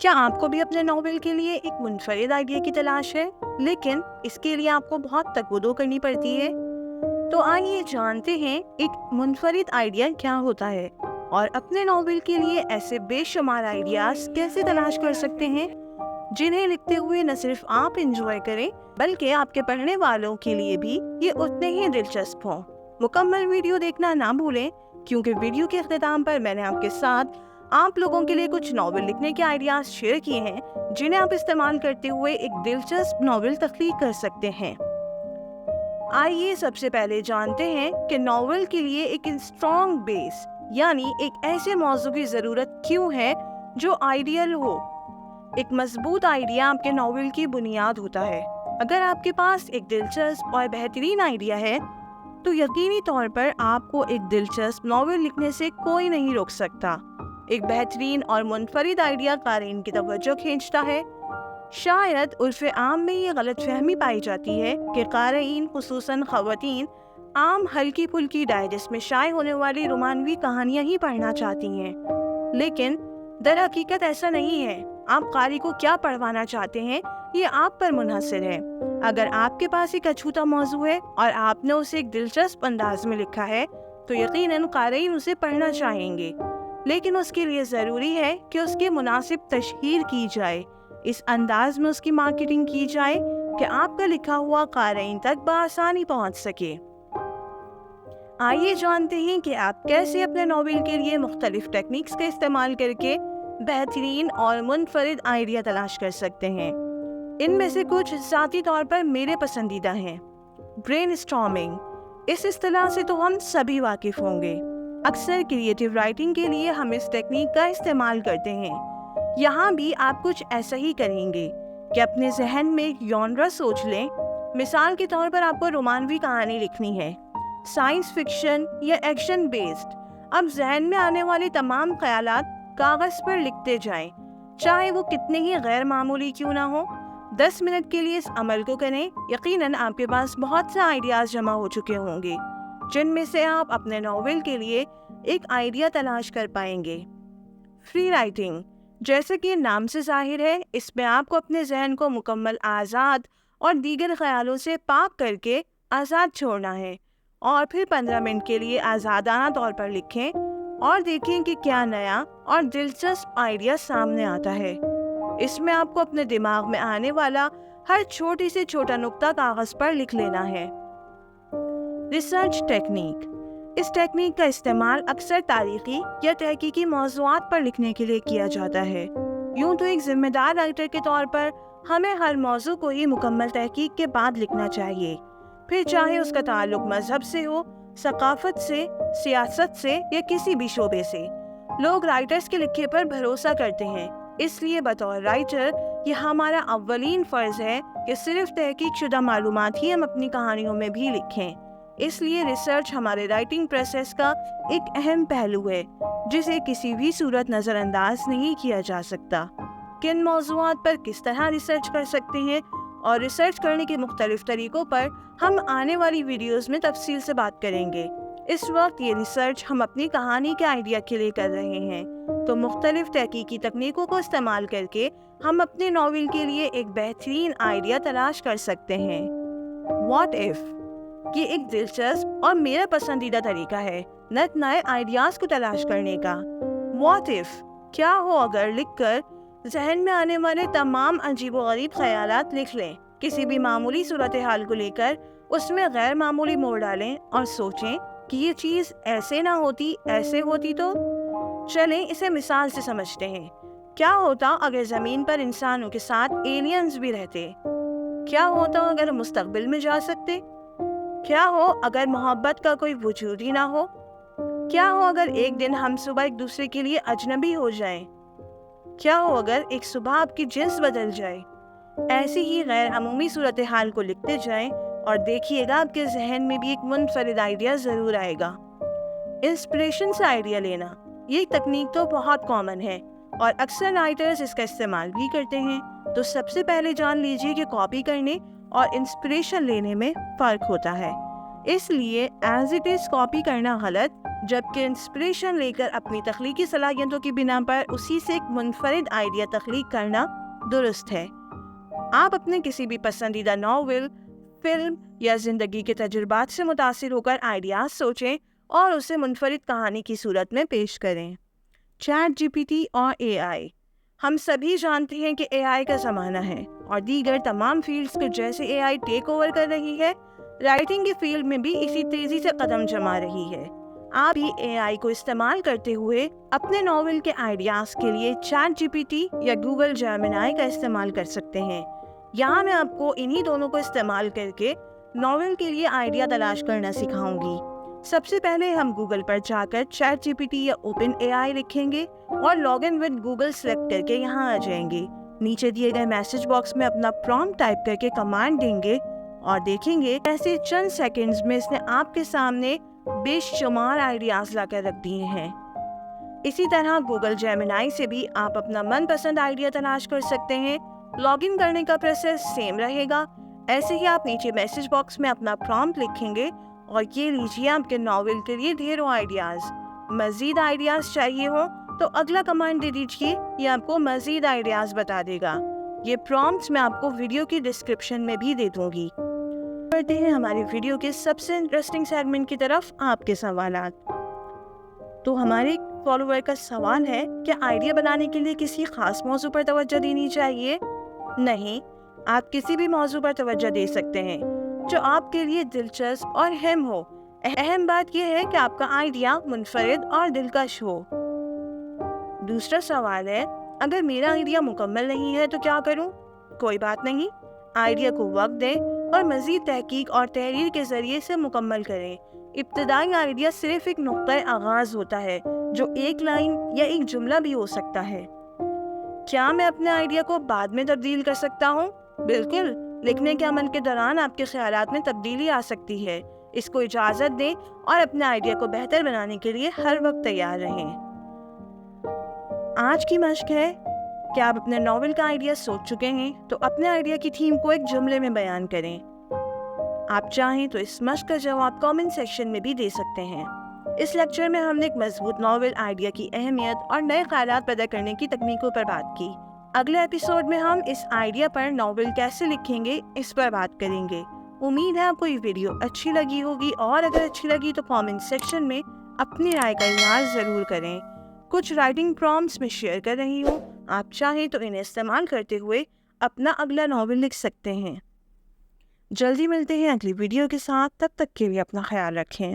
کیا آپ کو بھی اپنے ناول کے لیے ایک منفرد آئیڈیا کی تلاش ہے، لیکن اس کے لیے آپ کو بہت تگودو کرنی پڑتی ہے؟ تو آئیے جانتے ہیں ایک منفرد آئیڈیا کیا ہوتا ہے اور اپنے ناول کے لیے ایسے بے شمار آئیڈیاز کیسے تلاش کر سکتے ہیں جنہیں لکھتے ہوئے نہ صرف آپ انجوائے کریں بلکہ آپ کے پڑھنے والوں کے لیے بھی یہ اتنے ہی دلچسپ ہوں۔ مکمل ویڈیو دیکھنا نہ بھولیں، کیونکہ ویڈیو کے اختتام پر میں نے آپ کے ساتھ آپ لوگوں کے لیے کچھ ناول لکھنے کے آئیڈیاز شیئر کیے ہیں جنہیں آپ استعمال کرتے ہوئے ایک دلچسپ ناول تخلیق کر سکتے ہیں۔ آئیے سب سے پہلے جانتے ہیں کہ ناول کے لیے ایک اسٹرانگ بیس یعنی ایک ایسے موضوع کی ضرورت کیوں ہے جو آئیڈیل ہو۔ ایک مضبوط آئیڈیا آپ کے ناول کی بنیاد ہوتا ہے۔ اگر آپ کے پاس ایک دلچسپ اور بہترین آئیڈیا ہے تو یقینی طور پر آپ کو ایک دلچسپ ناول لکھنے سے کوئی نہیں روک سکتا۔ ایک بہترین اور منفرد آئیڈیا قارئین کی توجہ کھینچتا ہے۔ شاید عرف عام میں یہ غلط فہمی پائی جاتی ہے کہ قارئین خصوصاً خواتین عام ہلکی پھلکی ڈائجسٹ میں شائع ہونے والی رومانوی کہانیاں ہی پڑھنا چاہتی ہیں، لیکن در حقیقت ایسا نہیں ہے۔ آپ قاری کو کیا پڑھوانا چاہتے ہیں یہ آپ پر منحصر ہے۔ اگر آپ کے پاس ایک اچھوتا موضوع ہے اور آپ نے اسے ایک دلچسپ انداز میں لکھا ہے تو یقیناً قارئین اسے پڑھنا چاہیں گے، لیکن اس کے لیے ضروری ہے کہ اس کی مناسب تشہیر کی جائے، اس انداز میں اس کی مارکیٹنگ کی جائے کہ آپ کا لکھا ہوا قارئین تک بآسانی پہنچ سکے۔ آئیے جانتے ہیں کہ آپ کیسے اپنے ناول کے لیے مختلف ٹیکنیکس کا استعمال کر کے بہترین اور منفرد آئیڈیا تلاش کر سکتے ہیں۔ ان میں سے کچھ ذاتی طور پر میرے پسندیدہ ہیں۔ برین اسٹارمنگ، اس اصطلاح سے تو ہم سبھی واقف ہوں گے۔ اکثر کریٹیو رائٹنگ کے لیے ہم اس ٹیکنیک کا استعمال کرتے ہیں۔ یہاں بھی آپ کچھ ایسا ہی کریں گے کہ اپنے ذہن میں ایک ژانر سوچ لیں۔ مثال کے طور پر آپ کو رومانوی کہانی لکھنی ہے، سائنس فکشن یا ایکشن بیسڈ۔ اب ذہن میں آنے والے تمام خیالات کاغذ پر لکھتے جائیں، چاہے وہ کتنے ہی غیر معمولی کیوں نہ ہو۔ 10 منٹ کے لیے اس عمل کو کریں، یقیناً آپ کے پاس بہت سے آئیڈیاز جمع ہو چکے ہوں گے جن میں سے آپ اپنے ناول کے لیے ایک آئیڈیا تلاش کر پائیں گے۔ فری رائٹنگ، جیسا کہ نام سے ظاہر ہے، اس میں آپ کو اپنے ذہن کو مکمل آزاد اور دیگر خیالوں سے پاک کر کے آزاد چھوڑنا ہے، اور پھر 15 منٹ کے لیے آزادانہ طور پر لکھیں اور دیکھیں کہ کیا نیا اور دلچسپ آئیڈیا سامنے آتا ہے۔ اس میں آپ کو اپنے دماغ میں آنے والا ہر چھوٹی سے چھوٹا نقطہ کاغذ پر لکھ لینا ہے۔ ریسرچ ٹیکنیک، اس ٹیکنیک کا استعمال اکثر تاریخی یا تحقیقی موضوعات پر لکھنے کے لیے کیا جاتا ہے۔ یوں تو ایک ذمہ دار رائٹر کے طور پر ہمیں ہر موضوع کو ہی مکمل تحقیق کے بعد لکھنا چاہیے، پھر چاہے اس کا تعلق مذہب سے ہو، ثقافت سے، سیاست سے یا کسی بھی شعبے سے۔ لوگ رائٹرز کے لکھے پر بھروسہ کرتے ہیں، اس لیے بطور رائٹر یہ ہمارا اولین فرض ہے کہ صرف تحقیق شدہ معلومات ہی ہم اپنی کہانیوں میں بھی لکھیں۔ اس لیے ریسرچ ہمارے رائٹنگ پروسیس کا ایک اہم پہلو ہے جسے کسی بھی صورت نظر انداز نہیں کیا جا سکتا۔ کن موضوعات پر کس طرح ریسرچ کر سکتے ہیں اور ریسرچ کرنے کے مختلف طریقوں پر ہم آنے والی ویڈیوز میں تفصیل سے بات کریں گے۔ اس وقت یہ ریسرچ ہم اپنی کہانی کے آئیڈیا کے لیے کر رہے ہیں، تو مختلف تحقیقی تکنیکوں کو استعمال کر کے ہم اپنے ناول کے لیے ایک بہترین آئیڈیا تلاش کر سکتے ہیں۔ واٹ ایف، یہ ایک دلچسپ اور میرا پسندیدہ طریقہ ہے نئے آئیڈیاز کو تلاش کرنے کا۔ واٹ ایف، کیا ہو اگر لکھ کر ذہن میں آنے والے تمام عجیب و غریب خیالات لکھ لیں، کسی بھی معمولی صورتحال کو لے کر اس میں غیر معمولی موڑ ڈالیں اور سوچیں کہ یہ چیز ایسے نہ ہوتی، ایسے ہوتی تو۔ چلیں اسے مثال سے سمجھتے ہیں۔ کیا ہوتا اگر زمین پر انسانوں کے ساتھ ایلینز بھی رہتے؟ کیا ہوتا اگر مستقبل میں جا سکتے؟ کیا ہو اگر محبت کا کوئی وجود ہی نہ ہو؟ کیا ہو اگر ایک دن ہم صبح ایک دوسرے کے لیے اجنبی ہو جائیں؟ کیا ہو اگر ایک صبح آپ کی جنس بدل جائے؟ ایسی ہی غیر عمومی صورتحال کو لکھتے جائیں اور دیکھیے گا آپ کے ذہن میں بھی ایک منفرد آئیڈیا ضرور آئے گا۔ انسپریشن سے آئیڈیا لینا، یہ تکنیک تو بہت کامن ہے اور اکثر رائٹرز اس کا استعمال بھی کرتے ہیں۔ تو سب سے پہلے جان لیجیے کہ کاپی کرنے اور انسپریشن لینے میں فرق ہوتا ہے۔ اس لیے ایز اٹ از کاپی کرنا غلط جبکہ انسپریشن لے کر اپنی تخلیقی صلاحیتوں کی بنا پر اسی سے ایک منفرد آئیڈیا تخلیق کرنا درست ہے۔ آپ اپنے کسی بھی پسندیدہ ناول، فلم یا زندگی کے تجربات سے متاثر ہو کر آئیڈیاز سوچیں اور اسے منفرد کہانی کی صورت میں پیش کریں۔ چیٹ جی پی ٹی اور اے آئی۔ ہم سبھی جانتے ہیں کہ اے آئی کا زمانہ ہے اور دیگر تمام فیلڈز کو جیسے اے آئی ٹیک اوور کر رہی ہے، رائٹنگ کی فیلڈ میں بھی اسی تیزی سے قدم جما رہی ہے۔ آپ بھی اے آئی کو استعمال کرتے ہوئے اپنے ناول کے آئیڈیاز کے لیے چیٹ جی پی ٹی یا گوگل جیمنائی کا استعمال کر سکتے ہیں۔ یہاں میں آپ کو انہی دونوں کو استعمال کر کے ناول کے لیے آئیڈیا تلاش کرنا سکھاؤں گی۔ سب سے پہلے ہم گوگل پر جا کر چیٹ جی پی ٹی یا اوپن اے آئی لکھیں گے اور log in with Google select کر کے یہاں آ جائیں گے۔ نیچے دیے گئے میسج باکس میں اپنا پرومپٹ ٹائپ کر کے کمانڈ دیں گے اور دیکھیں گے ایسے چند سیکنڈز میں اس نے آپ کے سامنے بے شمار آئیڈیاز لا کر رکھ دیے ہیں۔ اسی طرح گوگل جیمنائی سے بھی آپ اپنا من پسند آئیڈیا تلاش کر سکتے ہیں۔ لاگ ان کرنے کا پروسیس سیم رہے گا۔ ایسے ہی آپ نیچے میسج باکس میں اپنا پرومپٹ لکھیں گے اور یہ لیجیے آپ کے ناول کے لیے ڈھیروں آئیڈیاز۔ مزید آئیڈیاز چاہیے ہو تو اگلا کمانڈ دے دیجیے، یہ آپ کو مزید آئیڈیاز بتا دے گا۔ یہ پرومپٹس میں آپ کو ویڈیو کی ڈسکرپشن میں بھی دے دوں گی۔ بڑھتے ہیں ہماری ویڈیو کے سب سے انٹرسٹنگ سیگمنٹ کی طرف، آپ کے سوالات۔ تو ہمارے فالوور کا سوال ہے کہ آئیڈیا بنانے کے لیے کسی خاص موضوع پر توجہ دینی چاہیے؟ نہیں، آپ کسی بھی موضوع پر توجہ دے سکتے ہیں جو آپ کے لیے دلچسپ اور اہم ہو۔ اہم بات یہ ہے کہ آپ کا آئیڈیا منفرد اور دلکش ہو۔ دوسرا سوال ہے، اگر میرا آئیڈیا مکمل نہیں ہے تو کیا کروں؟ کوئی بات نہیں، آئیڈیا کو وقت دیں اور مزید تحقیق اور تحریر کے ذریعے سے مکمل کریں۔ ابتدائی آئیڈیا صرف ایک نقطۂ آغاز ہوتا ہے جو ایک لائن یا ایک جملہ بھی ہو سکتا ہے۔ کیا میں اپنے آئیڈیا کو بعد میں تبدیل کر سکتا ہوں؟ بالکل، لکھنے کے عمل کے دوران آپ کے خیالات میں تبدیلی آ سکتی ہے۔ اس کو اجازت دیں اور اپنے آئیڈیا کو بہتر بنانے کے لیے ہر وقت تیار رہیں۔ آج کی مشق ہے کہ آپ اپنے ناول کا آئیڈیا سوچ چکے ہیں تو اپنے آئیڈیا کی تھیم کو ایک جملے میں بیان کریں۔ آپ چاہیں تو اس مشق کا جواب کامنٹ سیکشن میں بھی دے سکتے ہیں۔ اس لیکچر میں ہم نے ایک مضبوط ناول آئیڈیا کی اہمیت اور نئے خیالات پیدا کرنے کی تکنیکوں پر بات کی۔ اگلے ایپیسوڈ میں ہم اس آئیڈیا پر ناول کیسے لکھیں گے اس پر بات کریں گے۔ امید ہے آپ کو یہ ویڈیو اچھی لگی ہوگی، اور اگر اچھی لگی تو کامنٹ سیکشن میں اپنی رائے کا اظہار ضرور کریں۔ کچھ رائٹنگ پرومپٹس میں شیئر کر رہی ہوں، آپ چاہیں تو انہیں استعمال کرتے ہوئے اپنا اگلا ناول لکھ سکتے ہیں۔ جلدی ملتے ہیں اگلی ویڈیو کے ساتھ، تب تک کے لیے اپنا خیال رکھیں۔